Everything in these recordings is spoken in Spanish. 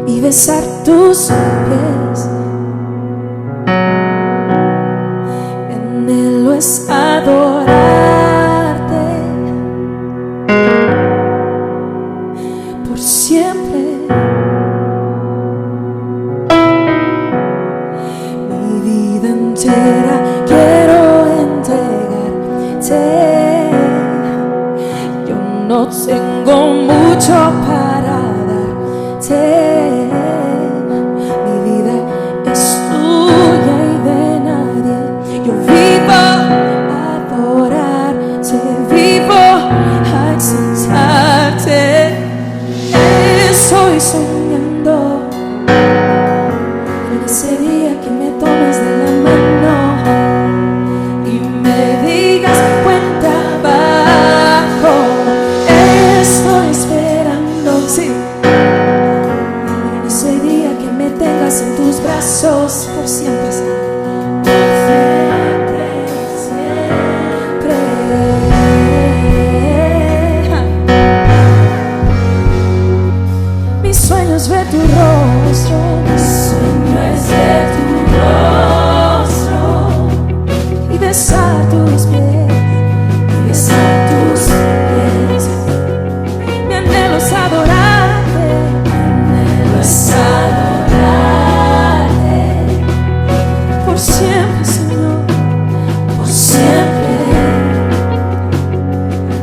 y besar tus pies. Mi anhelo es adorarte por siempre. Mi vida entera quiero entregarte. Yo no tengo mucho para darte. Mi vida es tuya y de nadie. Yo vivo a adorarte, vivo a exaltarte. Estoy soñando en ese día que me tomes de la mano y me digas cuenta abajo. Estoy esperando, sí, en ese día que me tengas en tus brazos por siempre, sí. Por siempre, siempre. Mi sueño es ver tu rostro, mi sueño es ver tu rostro y besar tus pies, y besar tus pies. Mi anhelo es adorarte, mi anhelo es adorarte por siempre, Señor, por siempre.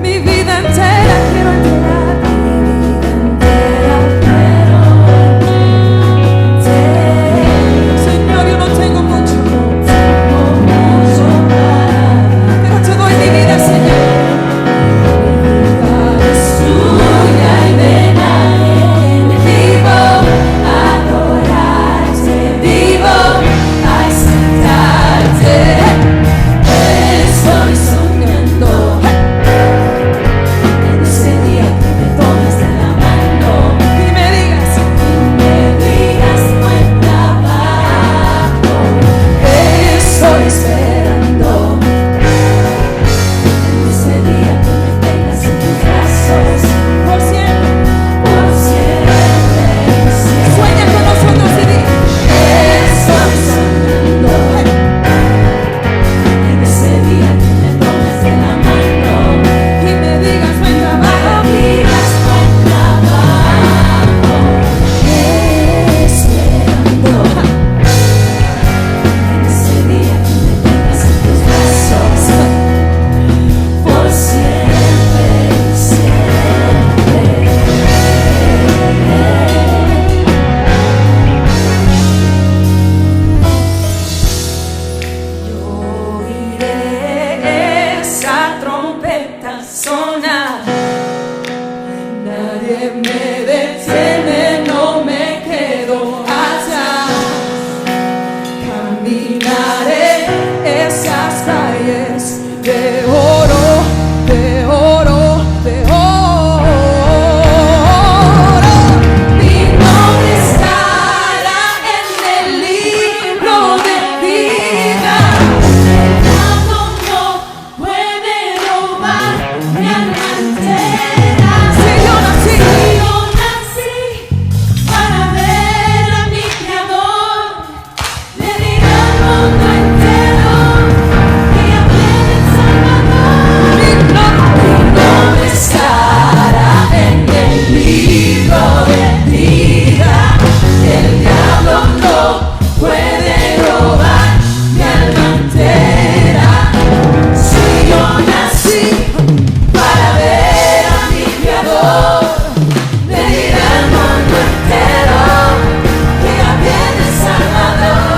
Mi vida entera quiero entregar, mi vida entera quiero entregarte. Señor, yo no tengo mucho, pero te doy mi vida, Señor. Mi vida es tuya y de nadie. Vivo a adorarte, vivo a exaltarte. Estoy soñando en ese día que me tomes de la mano y me digas cuenta abajo. Estoy esperando en ese día que me tengas en tus brazos por siempre, por siempre, siempre. Sueña con nosotros y di: estoy soñando en ese día que me tomes de la mano y me digas cuenta abajo, digas cuenta abajo. Esperando en ese día que me tengas en tus brazos por siempre, siempre. Yo oiré esa trompeta sonar, nadie me detiene, no me quedo atrás. Caminaré esas calles de oro, de oro, de oro. Mi nombre estará en el libro de vida. El diablo no puede robar mi alma entera. Si yo nací para ver a mi Creador, le diré al mundo entero que ya viene el Salvador. Mi nombre estará en el libro de vida. El diablo no puede robar mi alma entera. Si yo nací para ver a mi Creador, le diré al mundo entero que ya viene el Salvador.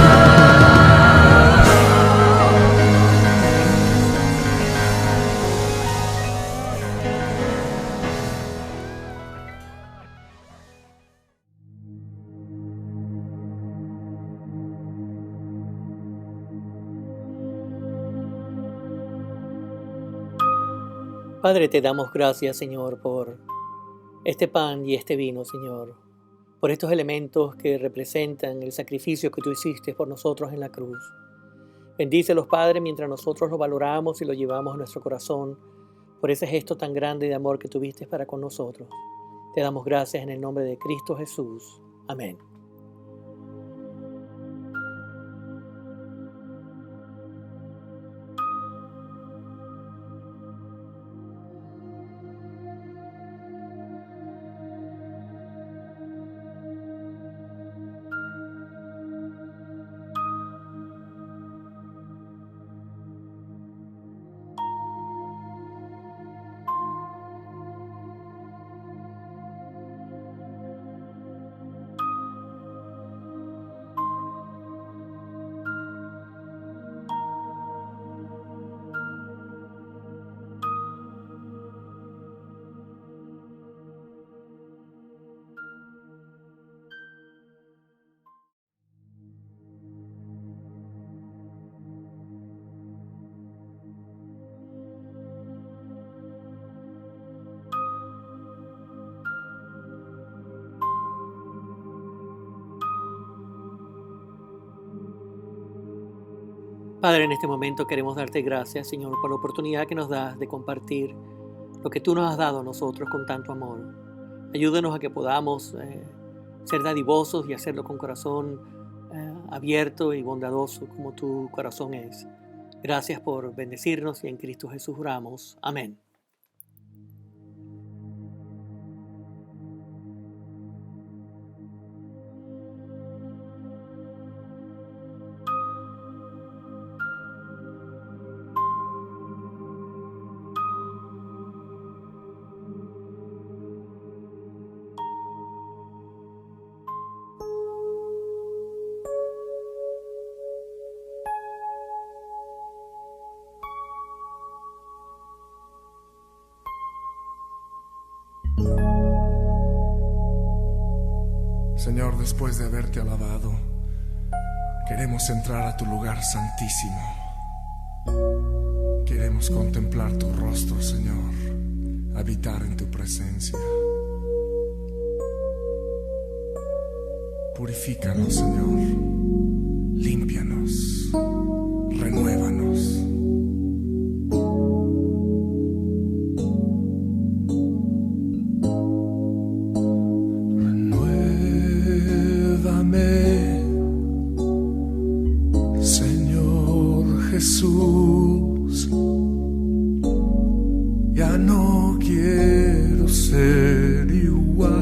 Padre, te damos gracias, Señor, por este pan y este vino, Señor, por estos elementos que representan el sacrificio que tú hiciste por nosotros en la cruz. Bendícelos, Padre, mientras nosotros lo valoramos y lo llevamos a nuestro corazón por ese gesto tan grande de amor que tuviste para con nosotros. Te damos gracias en el nombre de Cristo Jesús. Amén. Padre, en este momento queremos darte gracias, Señor, por la oportunidad que nos das de compartir lo que tú nos has dado a nosotros con tanto amor. Ayúdanos a que podamos ser dadivosos y hacerlo con corazón abierto y bondadoso como tu corazón es. Gracias por bendecirnos y en Cristo Jesús oramos. Amén. Señor, después de haberte alabado, queremos entrar a tu lugar santísimo. Queremos contemplar tu rostro, Señor, habitar en tu presencia. Purifícanos, Señor, límpianos, renuévanos. Señor Jesús, ya no quiero ser igual.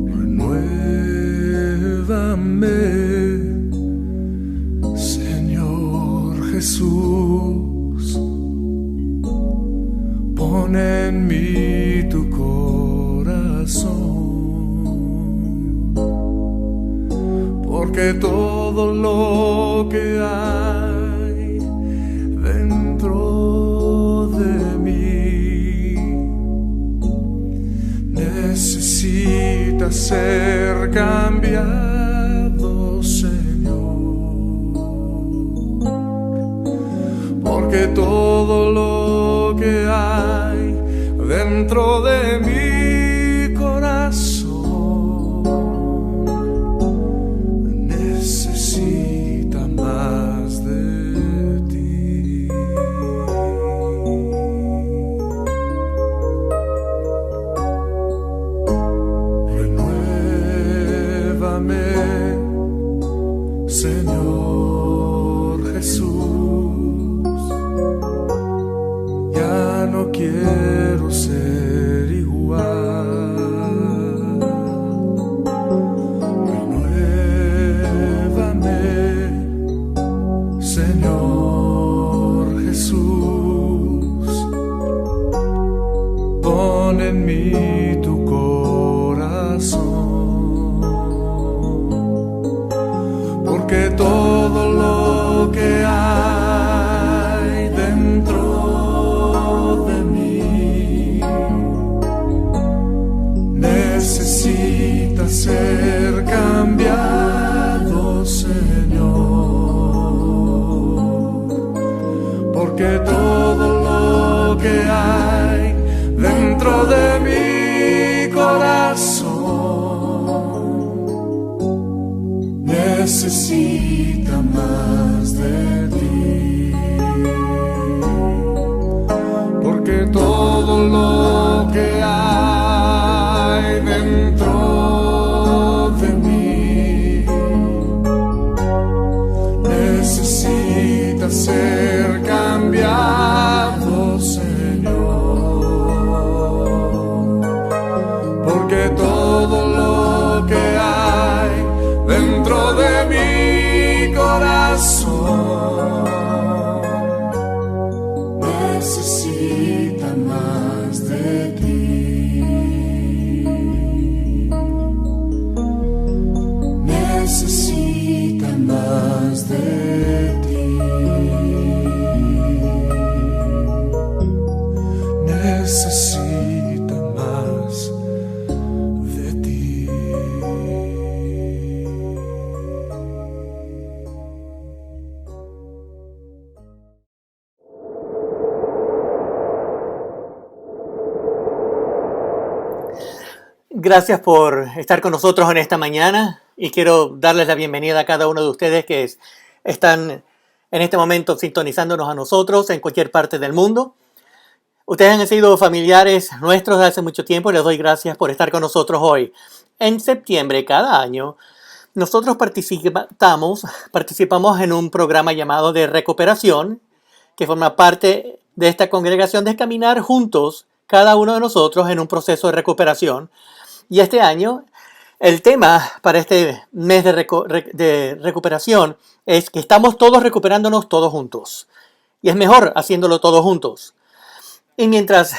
Renuévame, Señor Jesús, pon en mí tu corazón. Porque todo lo que hay dentro de mí necesita ser cambiado, Señor. Porque todo lo que hay dentro de mi corazón necesita más de ti. Renuévame, Señor Jesús, ya no quiero ser igual. Señor Jesús, pon en mí tu corazón. Porque todo lo que hay dentro de mí necesita ser cambiado, Señor. Porque todo lo que hay dentro de mi corazón necesita más de ti. Porque todo lo que hay todo lo que hay dentro de mi corazón. Necesita más de ti. Necesita más de ti. Necesita más de ti. Gracias por estar con nosotros en esta mañana y quiero darles la bienvenida a cada uno de ustedes que están en este momento sintonizándonos a nosotros en cualquier parte del mundo. Ustedes han sido familiares nuestros de hace mucho tiempo y les doy gracias por estar con nosotros hoy. En septiembre, cada año, nosotros participamos en un programa llamado de recuperación que forma parte de esta congregación de caminar juntos, cada uno de nosotros, en un proceso de recuperación. Y este año, el tema para este mes de recuperación es que estamos todos recuperándonos todos juntos. Y es mejor haciéndolo todos juntos. Y mientras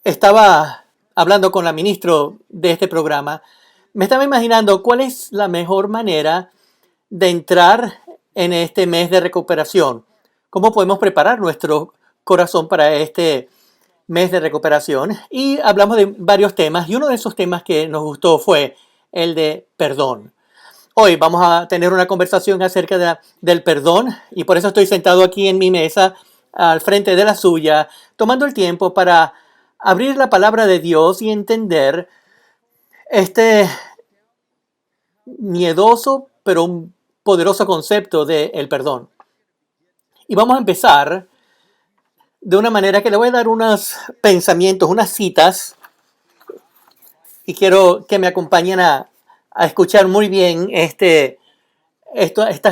estaba hablando con la ministra de este programa, me estaba imaginando cuál es la mejor manera de entrar en este mes de recuperación. ¿Cómo podemos preparar nuestro corazón para este mes de recuperación? Y hablamos de varios temas y uno de esos temas que nos gustó fue el de perdón. Hoy vamos a tener una conversación acerca del perdón y por eso estoy sentado aquí en mi mesa al frente de la suya, tomando el tiempo para abrir la palabra de Dios y entender este miedoso pero un poderoso concepto del perdón. Y vamos a empezar de una manera que le voy a dar unos pensamientos, unas citas, y quiero que me acompañen a escuchar muy bien estas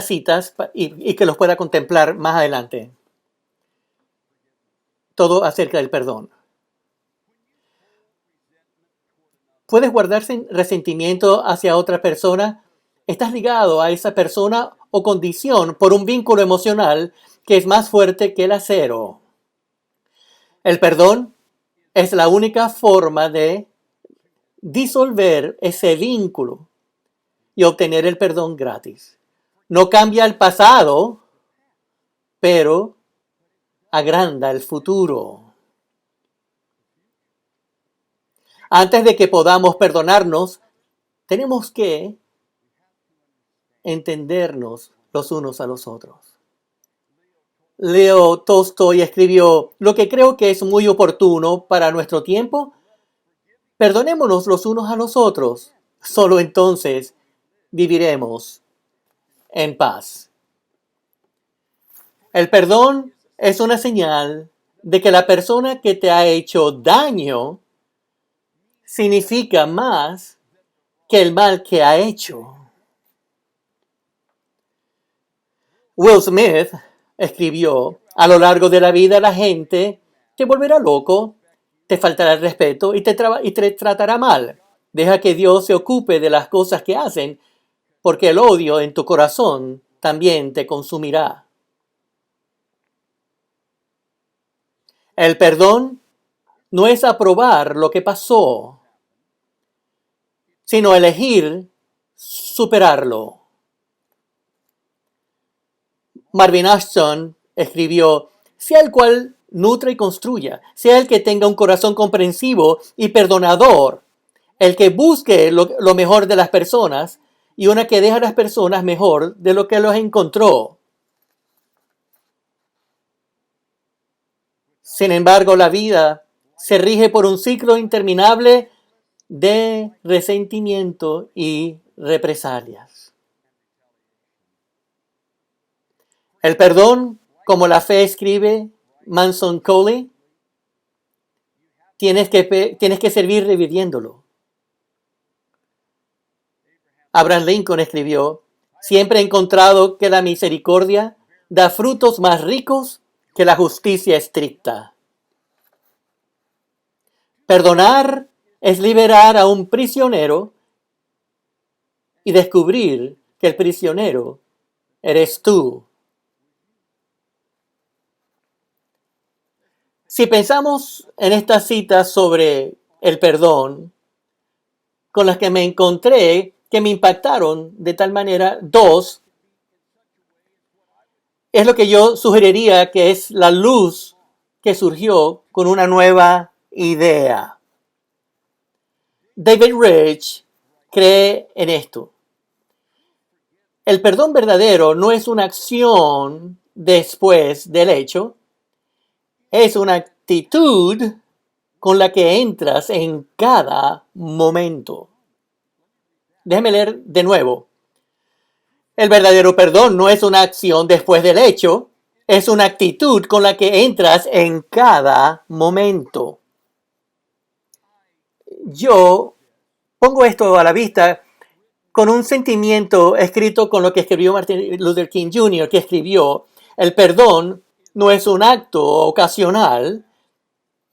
citas y que los pueda contemplar más adelante. Todo acerca del perdón. ¿Puedes guardarse resentimiento hacia otra persona? ¿Estás ligado a esa persona o condición por un vínculo emocional que es más fuerte que el acero? El perdón es la única forma de disolver ese vínculo y obtener el perdón gratis. No cambia el pasado, pero agranda el futuro. Antes de que podamos perdonarnos, tenemos que entendernos los unos a los otros. Leo Tolstoy escribió: lo que creo que es muy oportuno para nuestro tiempo, perdonémonos los unos a los otros. Solo entonces viviremos en paz. El perdón es una señal de que la persona que te ha hecho daño significa más que el mal que ha hecho. Will Smith escribió: a lo largo de la vida la gente te volverá loco, te faltará el respeto y te tratará mal. Deja que Dios se ocupe de las cosas que hacen, porque el odio en tu corazón también te consumirá. El perdón no es aprobar lo que pasó, sino elegir superarlo. Marvin Ashton escribió: sea el cual nutre y construya, sea el que tenga un corazón comprensivo y perdonador, el que busque lo mejor de las personas y una que deja a las personas mejor de lo que los encontró. Sin embargo, la vida se rige por un ciclo interminable de resentimiento y represalias. El perdón, como la fe escribe Manson Coley, tienes que servir reviviéndolo. Abraham Lincoln escribió: siempre he encontrado que la misericordia da frutos más ricos que la justicia estricta. Perdonar es liberar a un prisionero y descubrir que el prisionero eres tú. Si pensamos en estas citas sobre el perdón, con las que me encontré, que me impactaron de tal manera, dos, es lo que yo sugeriría que es la luz que surgió con una nueva idea. David Rich cree en esto. El perdón verdadero no es una acción después del hecho, es una actitud con la que entras en cada momento. Déjeme leer de nuevo. El verdadero perdón no es una acción después del hecho, es una actitud con la que entras en cada momento. Yo pongo esto a la vista con un sentimiento escrito con lo que escribió Martin Luther King Jr., que escribió: el perdón no es un acto ocasional,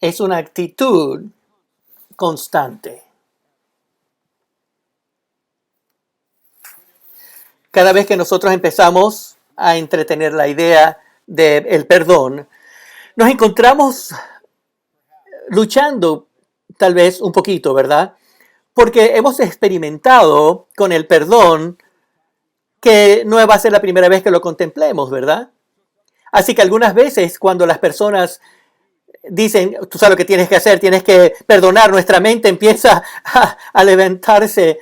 es una actitud constante. Cada vez que nosotros empezamos a entretener la idea del perdón, nos encontramos luchando tal vez un poquito, ¿verdad? Porque hemos experimentado con el perdón que no va a ser la primera vez que lo contemplemos, ¿verdad? Así que algunas veces cuando las personas dicen, tú sabes lo que tienes que hacer, tienes que perdonar, nuestra mente empieza a levantarse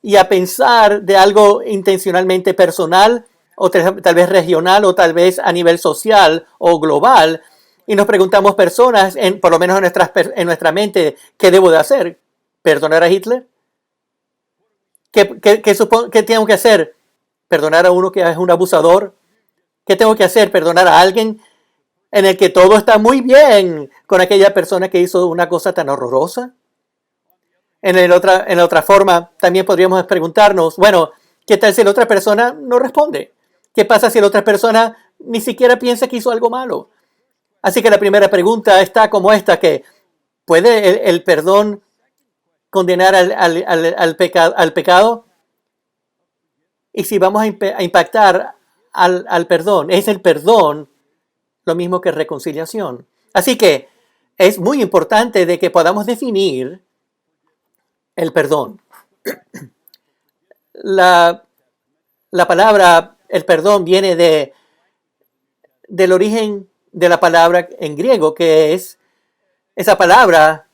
y a pensar de algo intencionalmente personal o tal vez regional o tal vez a nivel social o global, y nos preguntamos personas, por lo menos en nuestra mente, ¿qué debo de hacer? ¿Perdonar a Hitler? ¿Qué tengo que hacer? ¿Perdonar a uno que es un abusador? ¿Qué tengo que hacer? ¿Perdonar a alguien en el que todo está muy bien con aquella persona que hizo una cosa tan horrorosa? En la otra forma, también podríamos preguntarnos, bueno, ¿qué tal si la otra persona no responde? ¿Qué pasa si la otra persona ni siquiera piensa que hizo algo malo? Así que la primera pregunta está como esta, que ¿puede el perdón condenar al pecado? Y si vamos a impactar al perdón, ¿es el perdón lo mismo que reconciliación? Así que es muy importante de que podamos definir el perdón. La palabra, el perdón, viene del origen de la palabra en griego, que es esa palabra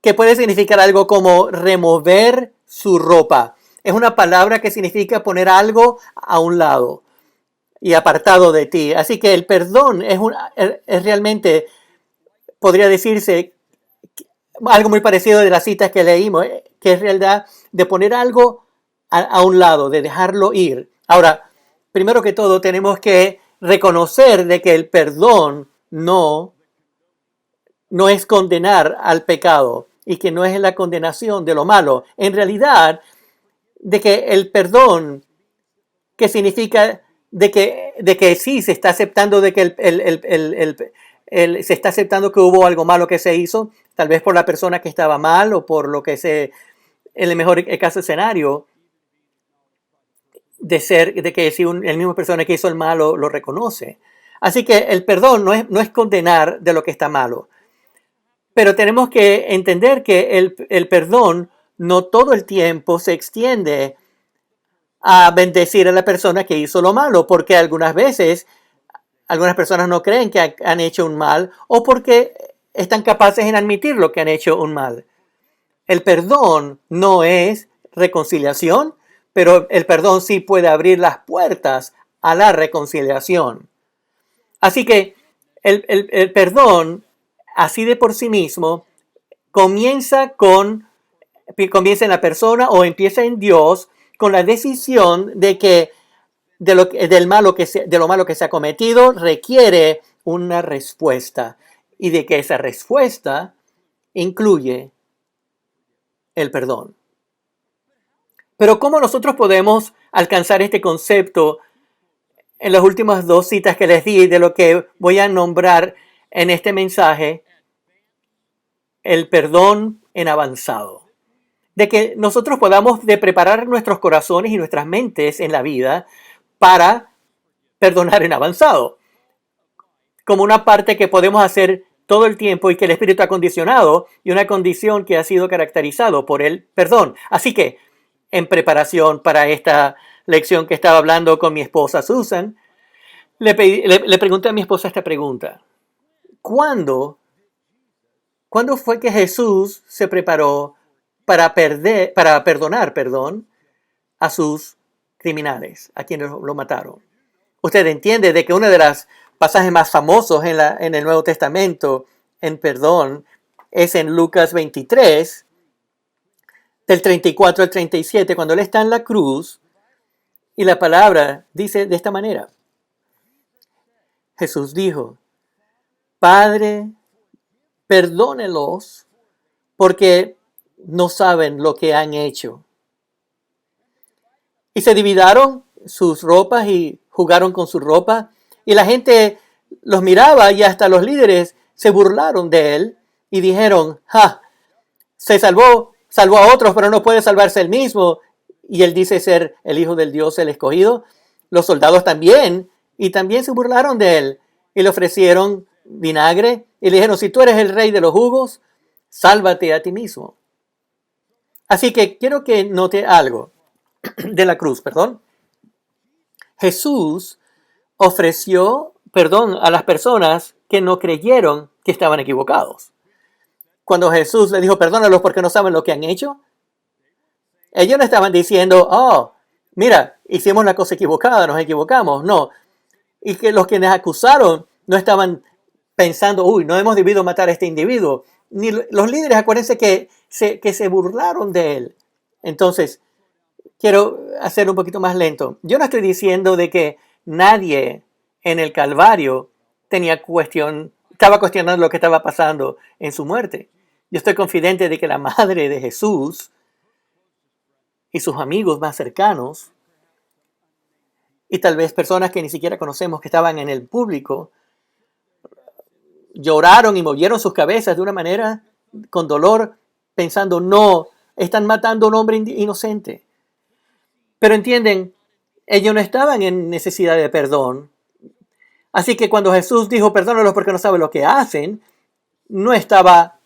que puede significar algo como remover su ropa. Es una palabra que significa poner algo a un lado y apartado de ti. Así que el perdón es realmente, podría decirse, algo muy parecido de las citas que leímos, que es realidad de poner algo a un lado, de dejarlo ir. Ahora, primero que todo, tenemos que reconocer de que el perdón no es condenar al pecado y que no es la condenación de lo malo. En realidad, de que el perdón, que significa de que sí se está aceptando de que se está aceptando que hubo algo malo que se hizo, tal vez por la persona que estaba mal o por lo que en el mejor caso escenario, de que si el mismo persona que hizo el malo lo reconoce. Así que el perdón no es condenar de lo que está malo. Pero tenemos que entender que el perdón no todo el tiempo se extiende a bendecir a la persona que hizo lo malo, porque algunas veces algunas personas no creen que han hecho un mal o porque están capaces en admitir lo que han hecho un mal. El perdón no es reconciliación, pero el perdón sí puede abrir las puertas a la reconciliación. Así que el perdón, así de por sí mismo, comienza en la persona o empieza en Dios con la decisión de que de lo malo que se ha cometido requiere una respuesta y de que esa respuesta incluye el perdón. Pero ¿cómo nosotros podemos alcanzar este concepto en las últimas dos citas que les di de lo que voy a nombrar en este mensaje? El perdón en avanzado. de que nosotros podamos de preparar nuestros corazones y nuestras mentes en la vida para perdonar en avanzado, como una parte que podemos hacer todo el tiempo y que el Espíritu ha condicionado y una condición que ha sido caracterizado por el perdón. Así que, en preparación para esta lección que estaba hablando con mi esposa Susan, le pregunté a mi esposa esta pregunta. ¿Cuándo fue que Jesús se preparó para perdonar, a sus criminales, a quienes lo mataron? Usted entiende de que uno de los pasajes más famosos en el Nuevo Testamento en perdón es en Lucas 23, del 34 al 37, cuando él está en la cruz y la palabra dice de esta manera. Jesús dijo, Padre, perdónelos porque no saben lo que han hecho. Y se dividieron sus ropas y jugaron con su ropa. Y la gente los miraba y hasta los líderes se burlaron de él y dijeron, se salvó a otros, pero no puede salvarse él mismo. Y él dice ser el Hijo del Dios, el escogido. Los soldados también, y también se burlaron de él. Y le ofrecieron vinagre y le dijeron, si tú eres el rey de los jugos, sálvate a ti mismo. Así que quiero que note algo de la cruz, Jesús ofreció perdón a las personas que no creyeron que estaban equivocados. Cuando Jesús le dijo, perdónalos porque no saben lo que han hecho, ellos no estaban diciendo, mira, hicimos la cosa equivocada, nos equivocamos. No. Y que los que nos acusaron no estaban pensando, no hemos debido matar a este individuo. Ni los líderes, acuérdense que se burlaron de él. Entonces, quiero hacerlo un poquito más lento. Yo no estoy diciendo de que nadie en el Calvario estaba cuestionando lo que estaba pasando en su muerte. Yo estoy confidente de que la madre de Jesús y sus amigos más cercanos, y tal vez personas que ni siquiera conocemos que estaban en el público, lloraron y movieron sus cabezas de una manera con dolor, pensando, no, están matando a un hombre inocente. Pero entienden, ellos no estaban en necesidad de perdón. Así que cuando Jesús dijo, perdónalos porque no saben lo que hacen, no le estaba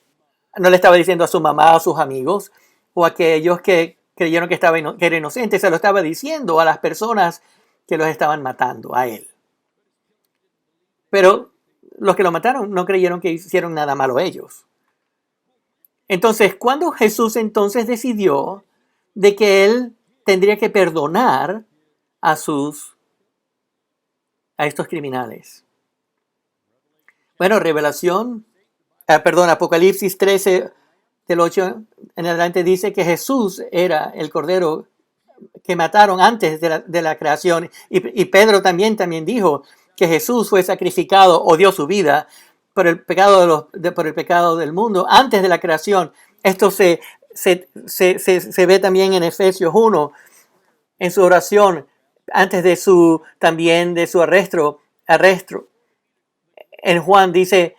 diciendo a su mamá, a sus amigos, o a aquellos que creyeron que era inocente, se lo estaba diciendo a las personas que los estaban matando, a él. Pero los que lo mataron no creyeron que hicieron nada malo ellos. Entonces, cuando Jesús entonces decidió de que él tendría que perdonar a estos criminales. Bueno, Apocalipsis 13, del 8 en adelante dice que Jesús era el Cordero que mataron antes de la creación. Y Pedro también dijo que Jesús fue sacrificado o dio su vida por el pecado del mundo antes de la creación. Esto se ve también en Efesios 1, en su oración, antes de su arresto. En Juan dice,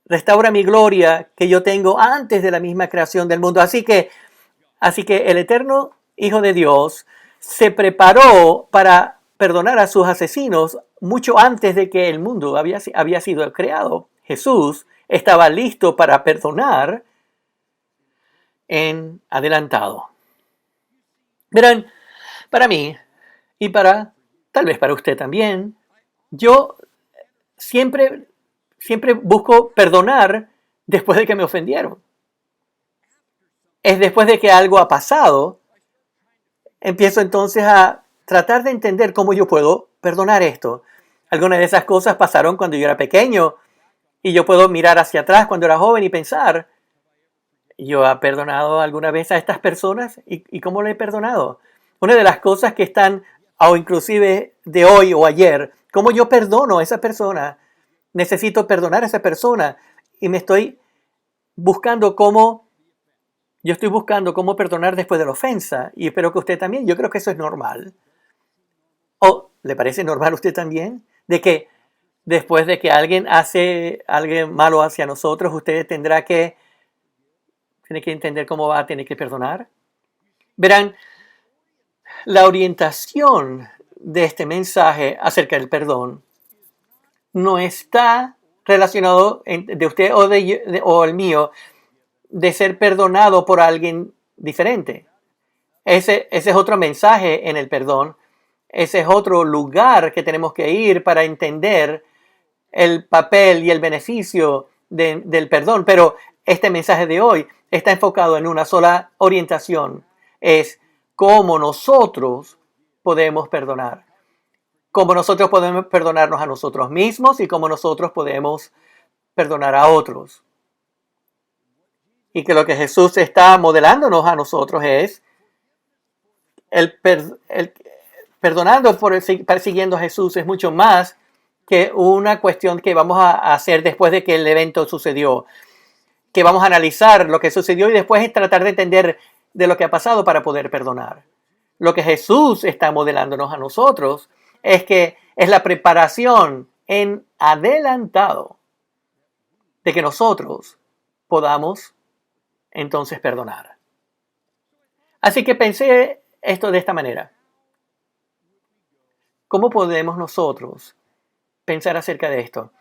restaura mi gloria que yo tengo antes de la misma creación del mundo. Así que el eterno Hijo de Dios se preparó para perdonar a sus asesinos mucho antes de que el mundo había sido creado. Jesús estaba listo para perdonar en adelantado. Verán, para mí y tal vez para usted también, yo siempre busco perdonar después de que me ofendieron. Es después de que algo ha pasado, empiezo entonces a tratar de entender cómo yo puedo perdonar esto. Algunas de esas cosas pasaron cuando yo era pequeño y yo puedo mirar hacia atrás cuando era joven y pensar, ¿yo he perdonado alguna vez a estas personas? ¿Y cómo le he perdonado? Una de las cosas que están, o inclusive de hoy o ayer, cómo yo perdono a esa persona. Necesito perdonar a esa persona y estoy buscando cómo perdonar después de la ofensa. Y espero que usted también. Yo creo que eso es normal. ¿O le parece normal a usted también? De que después de que alguien hace algo malo hacia nosotros, usted tiene que entender cómo va a tener que perdonar. Verán, la orientación de este mensaje acerca del perdón no está relacionado de usted o el mío de ser perdonado por alguien diferente. Ese es otro mensaje en el perdón. Ese es otro lugar que tenemos que ir para entender el papel y el beneficio del perdón. Pero este mensaje de hoy está enfocado en una sola orientación. Es cómo nosotros podemos perdonar. Cómo nosotros podemos perdonarnos a nosotros mismos y cómo nosotros podemos perdonar a otros. Y que lo que Jesús está modelándonos a nosotros es perdonando persiguiendo a Jesús es mucho más que una cuestión que vamos a hacer después de que el evento sucedió. Que vamos a analizar lo que sucedió y después tratar de entender de lo que ha pasado para poder perdonar. Lo que Jesús está modelándonos a nosotros es que es la preparación en adelantado de que nosotros podamos entonces perdonar. Así que pensé esto de esta manera. ¿Cómo podemos nosotros pensar acerca de esto?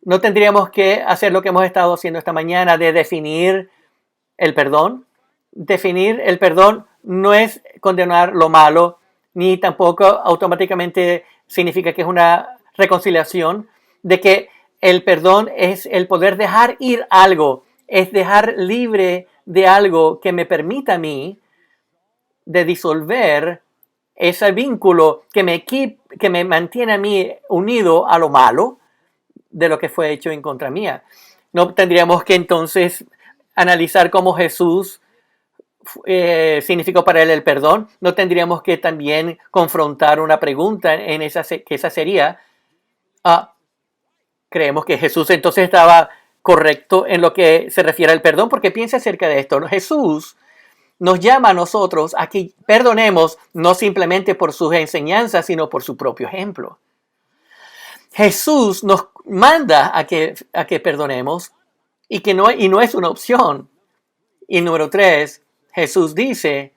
¿No tendríamos que hacer lo que hemos estado haciendo esta mañana de definir el perdón? Definir el perdón no es condenar lo malo, ni tampoco automáticamente significa que es una reconciliación, de que el perdón es el poder dejar ir algo, es dejar libre de algo que me permita a mí de disolver ese vínculo que me mantiene a mí unido a lo malo de lo que fue hecho en contra mía. No tendríamos que entonces analizar cómo Jesús significó para él el perdón. No tendríamos que también confrontar una pregunta en esa sería, creemos que Jesús entonces estaba correcto en lo que se refiere al perdón, porque piensa acerca de esto. Jesús nos llama a nosotros a que perdonemos no simplemente por sus enseñanzas, sino por su propio ejemplo. Jesús nos manda a que perdonemos y no es una opción. Y número 3, Jesús dice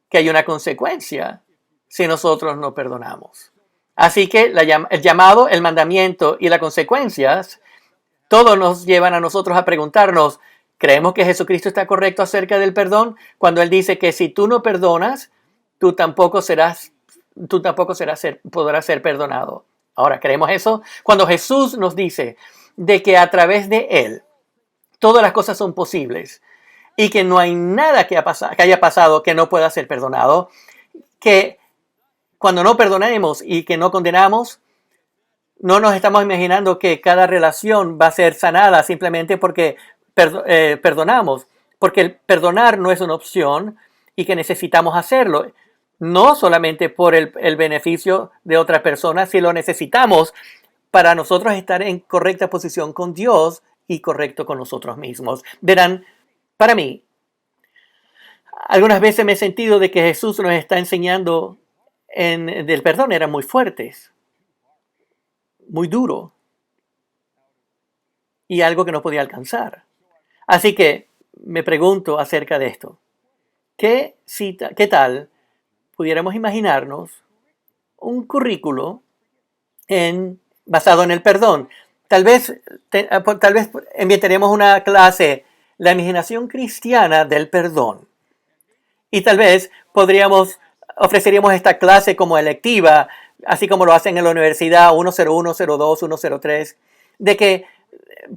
que hay una consecuencia si nosotros no perdonamos. Así que el llamado, el mandamiento y las consecuencias, todos nos llevan a nosotros a preguntarnos, ¿creemos que Jesucristo está correcto acerca del perdón? Cuando Él dice que si tú no perdonas, tú tampoco podrás ser perdonado. Ahora, ¿creemos eso? Cuando Jesús nos dice de que a través de Él todas las cosas son posibles y que no hay nada que haya pasado que no pueda ser perdonado, que cuando no perdonemos y que no condenamos, no nos estamos imaginando que cada relación va a ser sanada simplemente porque perdonamos, porque el perdonar no es una opción y que necesitamos hacerlo. No solamente por el beneficio de otra persona, si lo necesitamos para nosotros estar en correcta posición con Dios y correcto con nosotros mismos. Verán, para mí, algunas veces me he sentido de que Jesús nos está enseñando del perdón, eran muy fuertes, muy duro y algo que no podía alcanzar. Así que me pregunto acerca de esto. ¿Qué tal pudiéramos imaginarnos un currículo basado en el perdón? Tal vez inventaremos una clase, la imaginación cristiana del perdón. Y tal vez ofreceríamos esta clase como electiva, así como lo hacen en la universidad 101, 02, 103, de que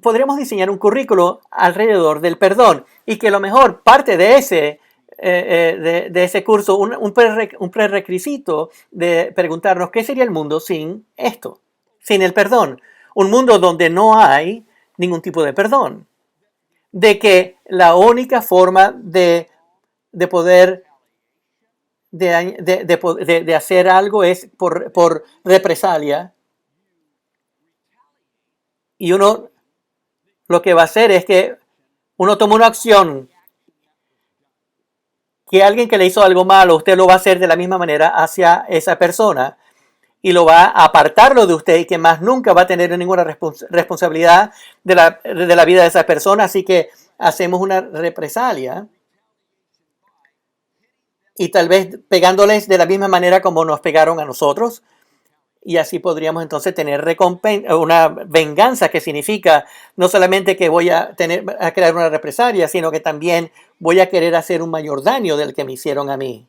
podríamos diseñar un currículo alrededor del perdón y que a lo mejor parte de ese curso, un prerequisito de preguntarnos qué sería el mundo sin esto, sin el perdón. Un mundo donde no hay ningún tipo de perdón. De que la única forma de poder de hacer algo es por represalia. Y uno lo que va a hacer es que uno toma una acción que alguien que le hizo algo malo, usted lo va a hacer de la misma manera hacia esa persona y lo va a apartarlo de usted y que más nunca va a tener ninguna responsabilidad de la vida de esa persona. Así que hacemos una represalia y tal vez pegándoles de la misma manera como nos pegaron a nosotros. Y así podríamos entonces tener una venganza, que significa no solamente que voy a crear una represalia, sino que también voy a querer hacer un mayor daño del que me hicieron a mí.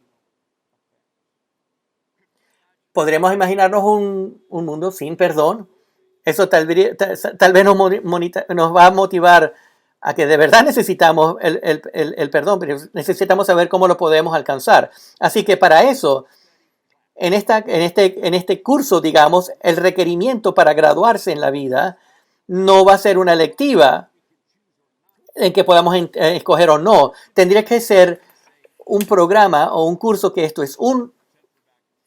¿Podremos imaginarnos un mundo sin perdón? Eso tal vez nos va a motivar a que de verdad necesitamos el perdón, pero necesitamos saber cómo lo podemos alcanzar. Así que para eso, en este curso, digamos, el requerimiento para graduarse en la vida no va a ser una electiva en que podamos escoger o no. Tendría que ser un programa o un curso que esto es un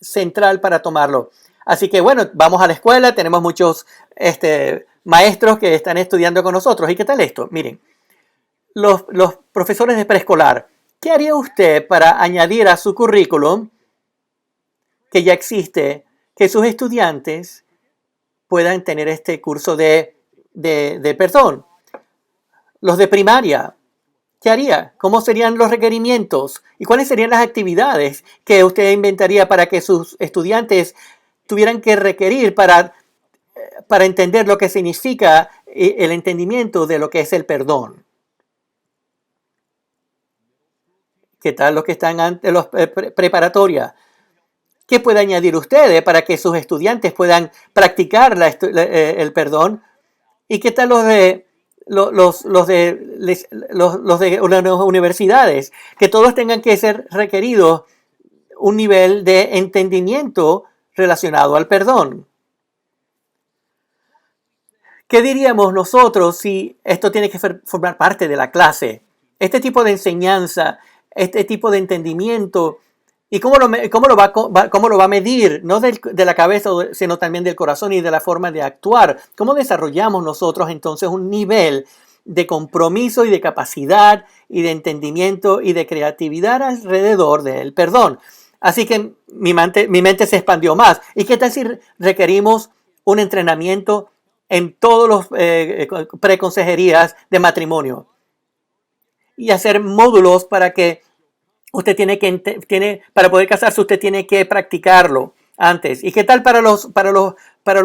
central para tomarlo. Así que bueno, vamos a la escuela, tenemos muchos maestros que están estudiando con nosotros. ¿Y qué tal esto? Miren, los profesores de preescolar, ¿qué haría usted para añadir a su currículum que ya existe, que sus estudiantes puedan tener este curso de perdón? Los de primaria, ¿qué haría? ¿Cómo serían los requerimientos? ¿Y cuáles serían las actividades que usted inventaría para que sus estudiantes tuvieran que requerir para entender lo que significa el entendimiento de lo que es el perdón? ¿Qué tal los que están ante los preparatoria? ¿Qué puede añadir ustedes para que sus estudiantes puedan practicar el perdón? ¿Y qué tal los de las universidades? Que todos tengan que ser requeridos un nivel de entendimiento relacionado al perdón. ¿Qué diríamos nosotros si esto tiene que formar parte de la clase? Este tipo de enseñanza, este tipo de entendimiento, ¿y cómo lo va a medir? No de la cabeza, sino también del corazón y de la forma de actuar. ¿Cómo desarrollamos nosotros entonces un nivel de compromiso y de capacidad y de entendimiento y de creatividad alrededor del perdón? Así que mi mente se expandió más. ¿Y qué tal si requerimos un entrenamiento en todos los preconsejerías de matrimonio? Y hacer módulos para que usted para poder casarse, usted tiene que practicarlo antes. ¿Y qué tal para los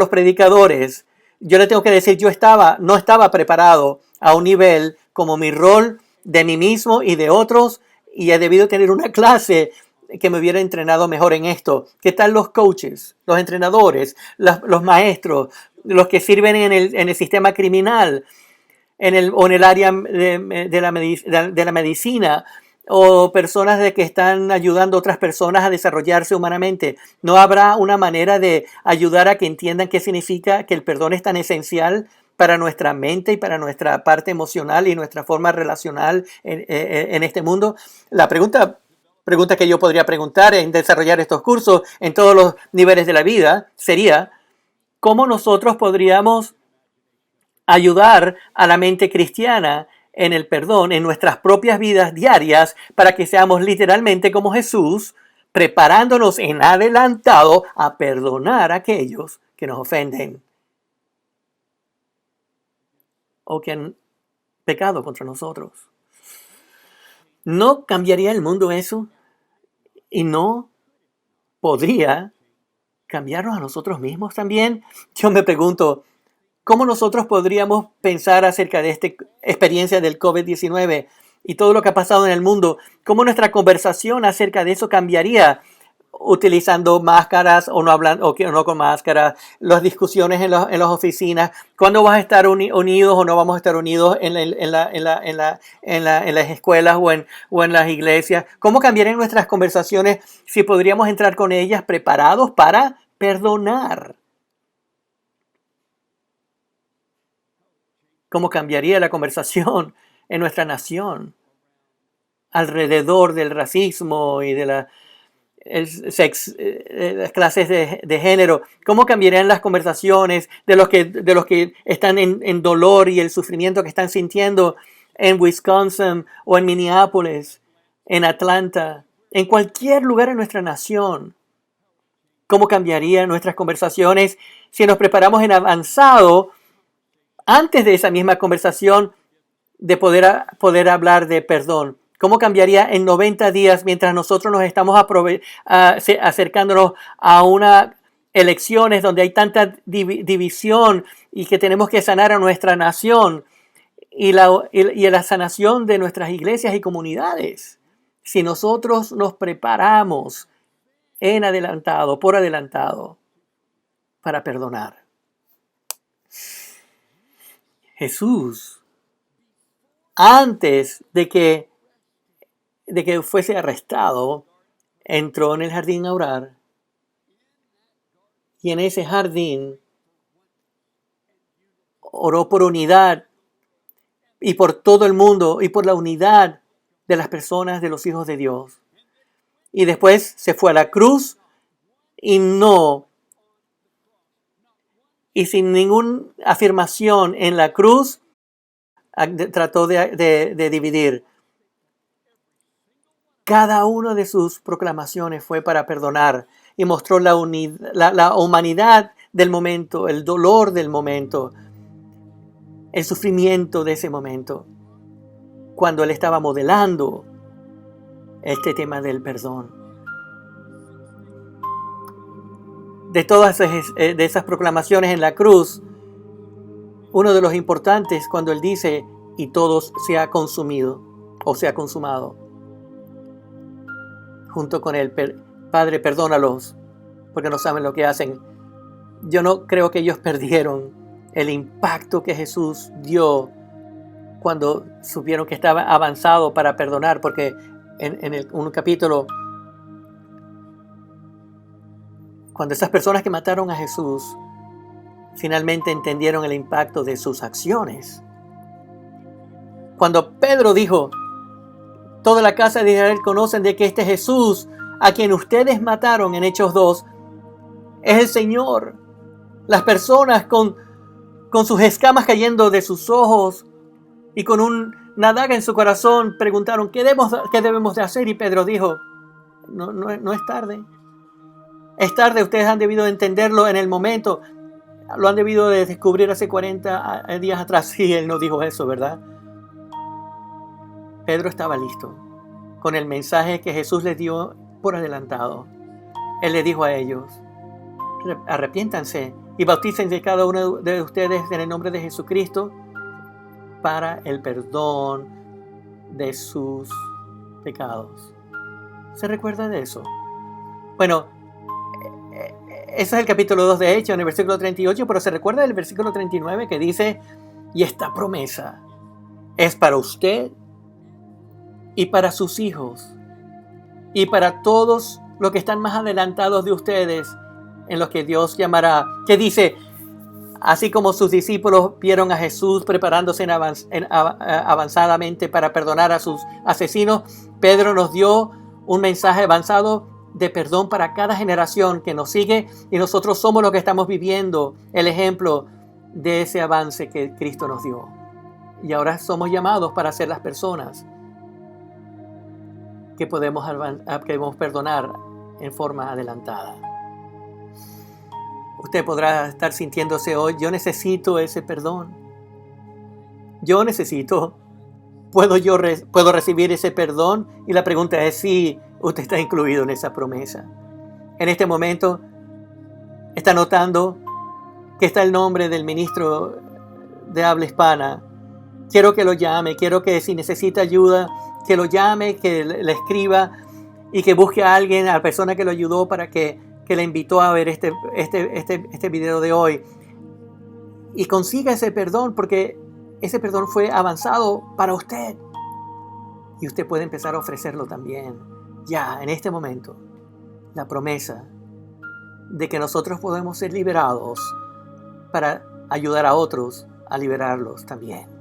predicadores? Yo le tengo que decir, no estaba preparado a un nivel como mi rol de mí mismo y de otros, y he debido tener una clase que me hubiera entrenado mejor en esto. ¿Qué tal los coaches, los entrenadores, los maestros, los que sirven en el sistema criminal, o en el área de la medicina, o personas que están ayudando a otras personas a desarrollarse humanamente? ¿No habrá una manera de ayudar a que entiendan qué significa que el perdón es tan esencial para nuestra mente y para nuestra parte emocional y nuestra forma relacional en este mundo? La pregunta que yo podría preguntar en desarrollar estos cursos en todos los niveles de la vida sería, ¿cómo nosotros podríamos ayudar a la mente cristiana en el perdón en nuestras propias vidas diarias para que seamos literalmente como Jesús, preparándonos en adelantado a perdonar a aquellos que nos ofenden o que han pecado contra nosotros? ¿No cambiaría el mundo eso? ¿Y no podría cambiarnos a nosotros mismos también? Yo me pregunto, ¿cómo nosotros podríamos pensar acerca de esta experiencia del COVID-19 y todo lo que ha pasado en el mundo? ¿Cómo nuestra conversación acerca de eso cambiaría utilizando máscaras o no hablando o no con máscaras? Las discusiones en las oficinas. ¿Cuándo vas a estar unidos o no vamos a estar unidos en las escuelas o en las iglesias? ¿Cómo cambiarían nuestras conversaciones si podríamos entrar con ellas preparados para perdonar? ¿Cómo cambiaría la conversación en nuestra nación alrededor del racismo y de las clases de género? ¿Cómo cambiarían las conversaciones de los que están en dolor y el sufrimiento que están sintiendo en Wisconsin o en Minneapolis, en Atlanta, en cualquier lugar en nuestra nación? ¿Cómo cambiarían nuestras conversaciones si nos preparamos en avanzado antes de esa misma conversación de poder hablar de perdón? ¿Cómo cambiaría en 90 días mientras nosotros nos estamos acercándonos a unas elecciones donde hay tanta división y que tenemos que sanar a nuestra nación y la sanación de nuestras iglesias y comunidades? Si nosotros nos preparamos por adelantado, para perdonar. Jesús, antes de que fuese arrestado, entró en el jardín a orar. Y en ese jardín oró por unidad y por todo el mundo y por la unidad de las personas, de los hijos de Dios. Y después se fue a la cruz y sin ninguna afirmación en la cruz, trató de dividir. Cada una de sus proclamaciones fue para perdonar y mostró la humanidad del momento, el dolor del momento, el sufrimiento de ese momento, cuando él estaba modelando este tema del perdón. De todas de esas proclamaciones en la cruz, uno de los importantes cuando él dice, y todo se ha consumido o se ha consumado. Junto con él, Padre, perdónalos, porque no saben lo que hacen. Yo no creo que ellos perdieron el impacto que Jesús dio cuando supieron que estaba avanzado para perdonar, porque en un capítulo, cuando esas personas que mataron a Jesús finalmente entendieron el impacto de sus acciones. Cuando Pedro dijo, toda la casa de Israel conocen de que este Jesús, a quien ustedes mataron en Hechos 2, es el Señor. Las personas con sus escamas cayendo de sus ojos y con una daga en su corazón preguntaron, ¿qué debemos de hacer? Y Pedro dijo, no es tarde. Es tarde, ustedes han debido de entenderlo en el momento. Lo han debido de descubrir hace 40 días atrás. Sí, él no dijo eso, ¿verdad? Pedro estaba listo con el mensaje que Jesús les dio por adelantado. Él le dijo a ellos, arrepiéntanse y bautícense cada uno de ustedes en el nombre de Jesucristo para el perdón de sus pecados. ¿Se recuerda de eso? Bueno, ese es el capítulo 2 de Hechos, en el versículo 38, pero se recuerda del versículo 39 que dice, y esta promesa es para usted y para sus hijos y para todos los que están más adelantados de ustedes en los que Dios llamará. Que dice, así como sus discípulos vieron a Jesús preparándose avanzadamente para perdonar a sus asesinos, Pedro nos dio un mensaje avanzado de perdón para cada generación que nos sigue, y nosotros somos los que estamos viviendo el ejemplo de ese avance que Cristo nos dio. Y ahora somos llamados para ser las personas que podemos perdonar en forma adelantada. Usted podrá estar sintiéndose hoy, yo necesito ese perdón. Yo necesito. ¿Puedo recibir ese perdón? Y la pregunta es si usted está incluido en esa promesa. En este momento está notando que está el nombre del ministro de habla hispana. Quiero que lo llame, quiero que si necesita ayuda, que lo llame, que le escriba y que busque a alguien, a la persona que lo ayudó para que le invitó a ver este video de hoy. Y consiga ese perdón, porque ese perdón fue avanzado para usted. Y usted puede empezar a ofrecerlo también, ya en este momento. La promesa de que nosotros podemos ser liberados para ayudar a otros a liberarlos también.